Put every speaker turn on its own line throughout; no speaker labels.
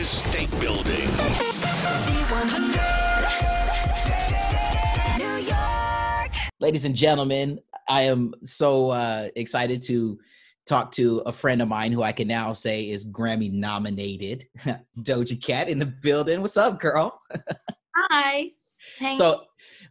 Empire State Building.
C100, New York.
Ladies and gentlemen, I am so excited to talk to a friend of mine who I can now say is Grammy nominated, Doja Cat in the building. What's up, girl?
Hi. Thanks.
So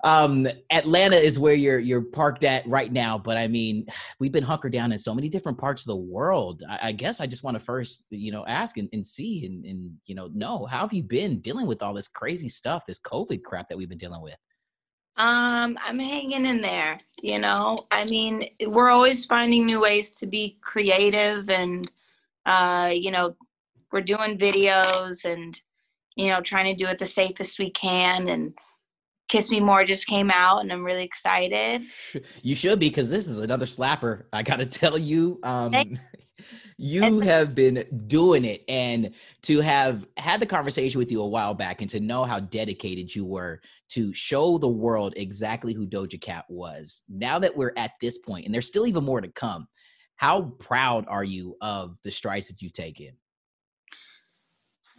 Atlanta is where you're parked at right now, but I mean, we've been hunkered down in so many different parts of the world. I guess I just want to first, ask and see and know how have you been dealing with all this crazy stuff, this COVID crap that we've been dealing with?
I'm hanging in there, I mean, we're always finding new ways to be creative and, we're doing videos and, trying to do it the safest we can. And Kiss Me More just came out and I'm really excited.
You should be, because this is another slapper. I got to tell you, you have been doing it, and to have had the conversation with you a while back and to know how dedicated you were to show the world exactly who Doja Cat was. Now that we're at this point, and there's still even more to come, how proud are you of the strides that you've taken?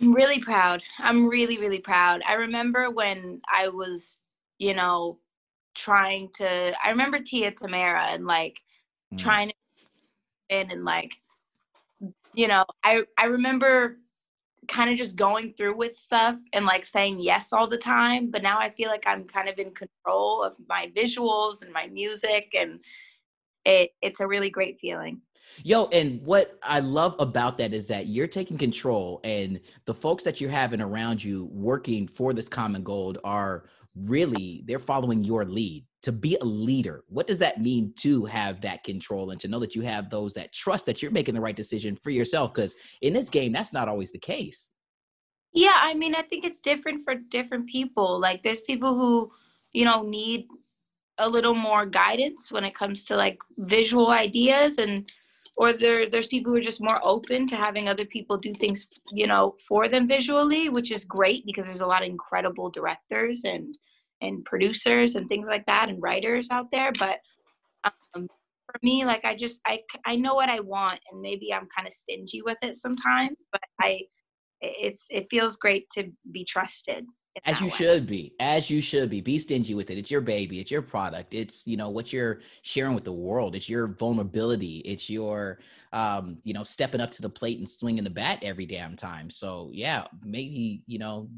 I'm really proud. I'm really, really proud. I remember when I was, I remember Tia Tamara and trying to and I remember kind of just going through with stuff and saying yes all the time, but now I feel like I'm kind of in control of my visuals and my music, and it's a really great feeling.
Yo, and what I love about that is that you're taking control, and the folks that you're having around you working for this common goal are really, they're following your lead. To be a leader, what does that mean to have that control and to know that you have those that trust that you're making the right decision for yourself? Because in this game, that's not always the case.
Yeah, I mean, I think it's different for different people. There's people who, need a little more guidance when it comes to visual ideas, or there's people who are just more open to having other people do things, for them visually, which is great because there's a lot of incredible directors and producers and things like that and writers out there. But for me, I know what I want, and maybe I'm kind of stingy with it sometimes, but it feels great to be trusted.
As you should be. Be stingy with it. It's your baby. It's your product. It's, what you're sharing with the world. It's your vulnerability. It's your, stepping up to the plate and swinging the bat every damn time. So yeah, maybe,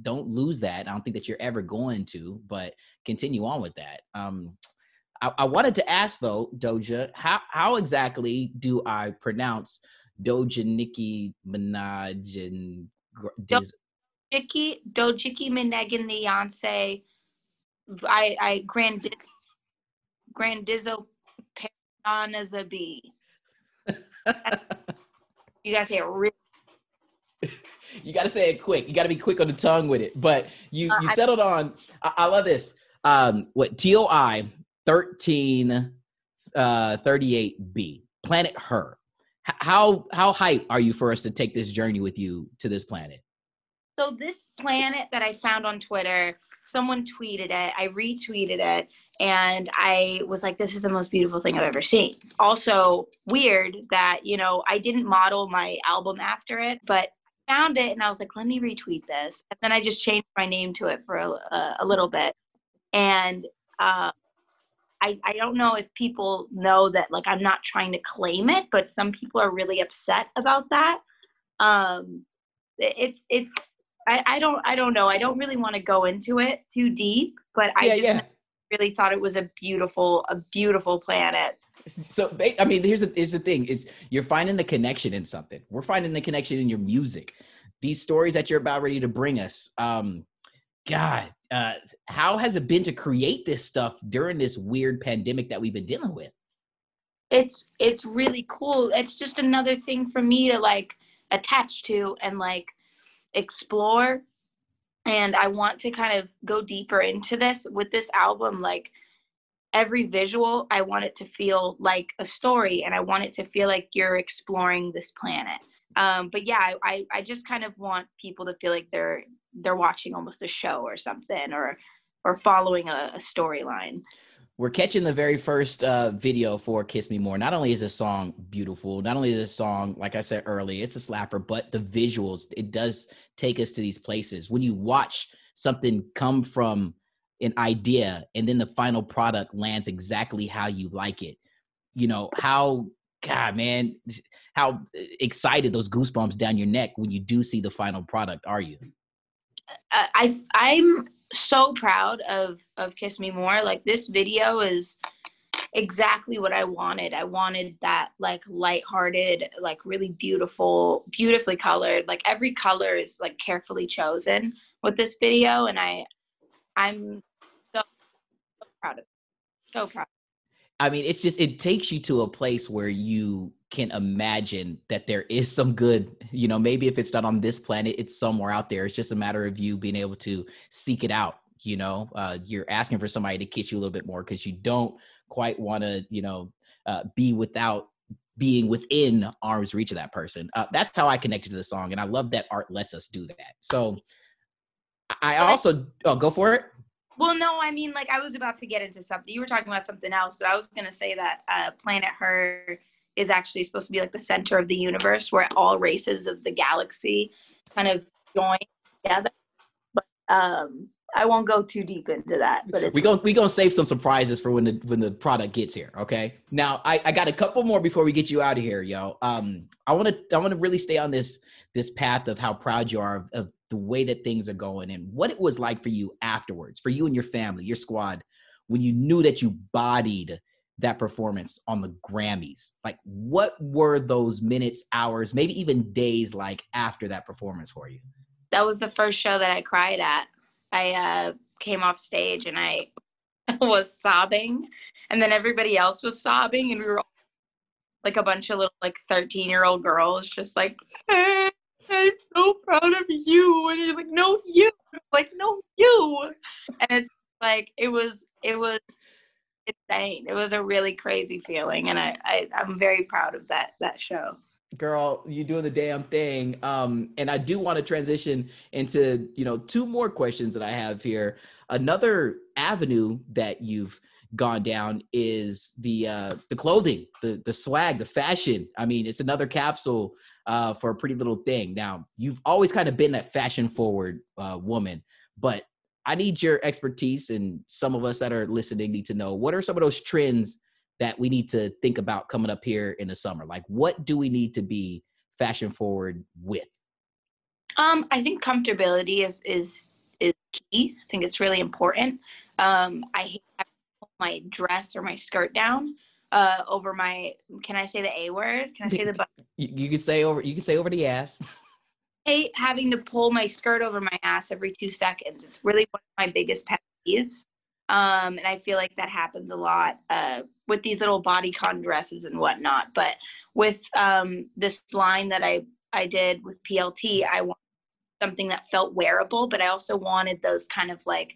don't lose that. I don't think that you're ever going to, but continue on with that. I wanted to ask though, Doja, how exactly do I pronounce Doja, Nicki Minaj, and
Dojiki, Menegan, Beyonce, I Grandizzo, Paragon a bee. You guys say it really.
You got to say it quick. You got to be quick on the tongue with it. But you settled on. I love this. TOI 1338B, Planet Her. How hype are you for us to take this journey with you to this planet?
So this planet that I found on Twitter, someone tweeted it, I retweeted it, and I was like, this is the most beautiful thing I've ever seen. Also weird that, I didn't model my album after it, but I found it and I was like, let me retweet this. And then I just changed my name to it for a little bit. And I don't know if people know that, I'm not trying to claim it, but some people are really upset about that. I don't know. I don't really want to go into it too deep, but I really thought it was a beautiful planet.
So, I mean, here's the thing is you're finding the connection in something. We're finding the connection in your music. These stories that you're about ready to bring us. God, how has it been to create this stuff during this weird pandemic that we've been dealing with?
It's really cool. It's just another thing for me to attach to and explore, and I want to kind of go deeper into this with this album. Every visual, I want it to feel like a story, and I want it to feel like you're exploring this planet. But yeah, I just kind of want people to feel like they're watching almost a show or something, or following a storyline.
we're catching the very first video for Kiss Me More. Not only is this song beautiful, not only is this song, like I said earlier, it's a slapper, but the visuals, it does take us to these places. When you watch something come from an idea and then the final product lands exactly how you like it, you know, how, God, man, how excited those goosebumps down your neck when you do see the final product, are you?
I'm so proud of Kiss Me More. Like, this video is exactly what I wanted. I wanted that like lighthearted, like really beautiful, beautifully colored. Like every color is like carefully chosen with this video, and I'm so, so proud of it. So proud.
I mean, it's just, it takes you to a place where you can imagine that there is some good, you know, maybe if it's not on this planet, it's somewhere out there. It's just a matter of you being able to seek it out. You know, you're asking for somebody to kiss you a little bit more because you don't quite want to, you know, be without being within arm's reach of that person. That's how I connected to the song. And I love that art lets us do that. So I also, oh, go for it.
Well, no, I mean, like, I was about to get into something. You were talking about something else, but I was going to say that Planet Her is actually supposed to be like the center of the universe where all races of the galaxy kind of join together. But I won't go too deep into that. But it's
we gonna save some surprises for when the product gets here. Okay. Now I got a couple more before we get you out of here, yo. I want to really stay on this path of how proud you are of the way that things are going and what it was like for you afterwards, for you and your family, your squad, when you knew that you bodied that performance on the Grammys. Like, what were those minutes, hours, maybe even days like after that performance for you?
That was the first show that I cried at. I came off stage and I was sobbing, and then everybody else was sobbing, and we were all, like a bunch of little like 13-year-old girls just like, hey, I'm so proud of you, and you're like, no, you, like, no, you, and it's like it was insane. It was a really crazy feeling, and I'm very proud of that show.
Girl, you doing the damn thing. And I do want to transition into, you know, two more questions that I have here. Another avenue that you've gone down is the clothing, the swag, the fashion. I mean, it's another capsule for a pretty little thing. Now, you've always kind of been that fashion forward woman, but I need your expertise, and some of us that are listening need to know, what are some of those trends that we need to think about coming up here in the summer? Like, what do we need to be fashion forward with?
I think comfortability is key. I think it's really important. I hate having to pull my dress or my skirt down over my. Can I say the A word? Can I say the butt?
You can say over the ass.
I hate having to pull my skirt over my ass every 2 seconds. It's really one of my biggest pet peeves. And I feel like that happens a lot with these little bodycon dresses and whatnot. But with this line that I did with PLT, I want something that felt wearable, but I also wanted those kind of like,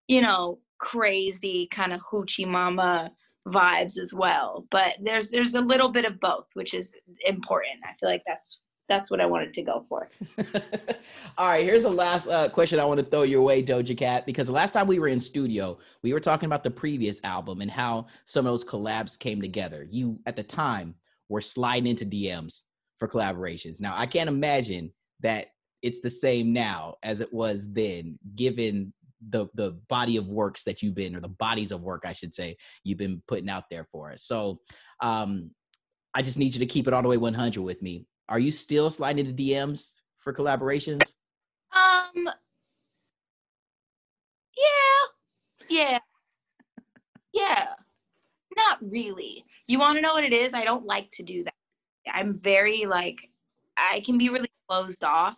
you know, crazy kind of hoochie mama vibes as well. But there's a little bit of both, which is important. I feel like that's what I wanted to go for.
All right, here's a last question I want to throw your way, Doja Cat, because the last time we were in studio, we were talking about the previous album and how some of those collabs came together. You, at the time, were sliding into DMs for collaborations. Now, I can't imagine that it's the same now as it was then, given the body of works that you've been, or the bodies of work, I should say, you've been putting out there for us. So I just need you to keep it all the way 100 with me. Are you still sliding into DMs for collaborations?
Yeah. Yeah. Not really. You want to know what it is? I don't like to do that. I'm very like, I can be really closed off,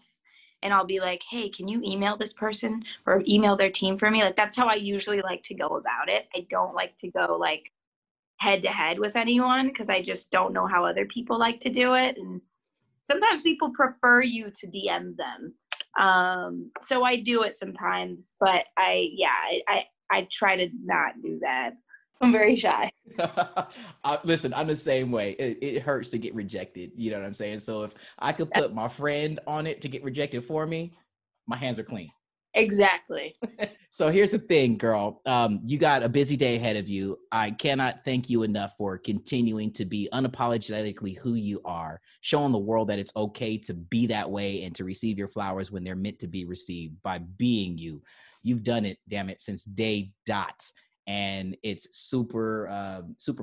and I'll be like, hey, can you email this person or email their team for me? Like, that's how I usually like to go about it. I don't like to go like head to head with anyone because I just don't know how other people like to do it. And sometimes people prefer you to DM them. So I do it sometimes, but I try to not do that. I'm very shy.
Listen, I'm the same way. It hurts to get rejected. You know what I'm saying? So if I could put my friend on it to get rejected for me, my hands are clean.
Exactly.
So here's the thing, girl. You got a busy day ahead of you. I cannot thank you enough for continuing to be unapologetically who you are, showing the world that it's okay to be that way and to receive your flowers when they're meant to be received by being you. You've done it, damn it, since day dot. And it's super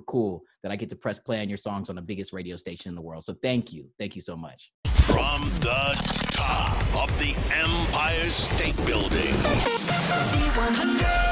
cool that I get to press play on your songs on the biggest radio station in the world. So thank you. Thank you so much.
From the top of the Empire State Building.
Z100.